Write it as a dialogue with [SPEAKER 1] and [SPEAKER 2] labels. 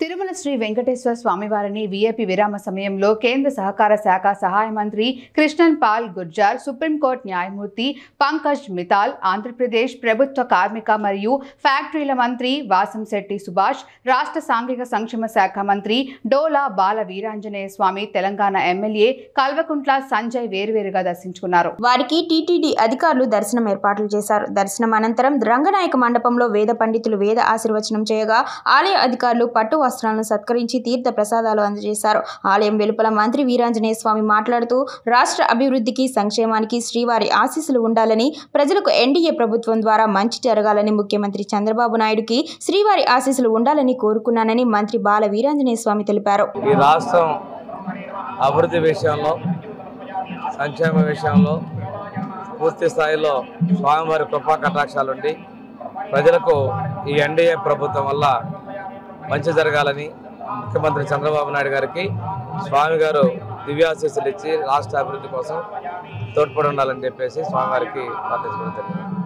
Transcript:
[SPEAKER 1] తిరుమల శ్రీ వెంకటేశ్వర స్వామివారిని వీఐపీ విరామ సమయంలో కేంద్ర సహకార శాఖ సహాయ మంత్రి కృష్ణన్ పాల్ గుర్జార్, సుప్రీంకోర్టు న్యాయమూర్తి పంకజ్ మితాల్, ఆంధ్రప్రదేశ్ ప్రభుత్వ కార్మిక మరియు ఫ్యాక్టరీల మంత్రి వాసంశెట్టి సుభాష్, రాష్ట్ర సాంఘిక సంక్షేమ శాఖ మంత్రి డోలా బాల వీరాంజనేయ స్వామి, తెలంగాణ ఎమ్మెల్యే కల్వకుంట్ల సంజయ్ వేర్వేరుగా దర్శించుకున్నారు.
[SPEAKER 2] వారికి టీటీడీ అధికారులు దర్శనం ఏర్పాట్లు చేశారు. దర్శనం అనంతరం రంగనాయక మండపంలో వేద పండితులు వేద ఆశీర్వచనం చేయగా ఆలయ అధికారులు పట్టు వస్త్రాలను సత్కరించి తీర్థ ప్రసాదాలు అందజేశారు. ఆలయం వెలుపల మంత్రి వీరాంజనేయ స్వామి మాట్లాడుతూ రాష్ట్ర అభివృద్ధికి సంక్షేమానికి శ్రీవారి ఆశీస్సులు ఉండాలని, ప్రజలకు ఎన్డీఏ ప్రభుత్వం ద్వారా మంచి జరగాలని, ముఖ్యమంత్రి చంద్రబాబు నాయుడుకి శ్రీవారి ఆశీస్సులు ఉండాలని కోరుకున్నానని మంత్రి బాల వీరాంజనేయ స్వామి తెలిపారు.
[SPEAKER 3] ఈ రాష్ట్రం అభివృద్ధి విషయంలో, సంక్షేమ విషయంలో పూర్తి స్థాయిలో స్వామివారి కృపా కటాక్షాలుండి ప్రజలకు ఈ ఎన్డీఏ ప్రభుత్వం వల్ల మంచి జరగాలని ముఖ్యమంత్రి చంద్రబాబు నాయుడు గారికి స్వామి గారు దివ్యాశీస్సులు ఇచ్చి రాష్ట్ర అభివృద్ధి కోసం తోడ్పడి ఉండాలని చెప్పేసి స్వామివారికి ప్రార్థించుకుంటారు.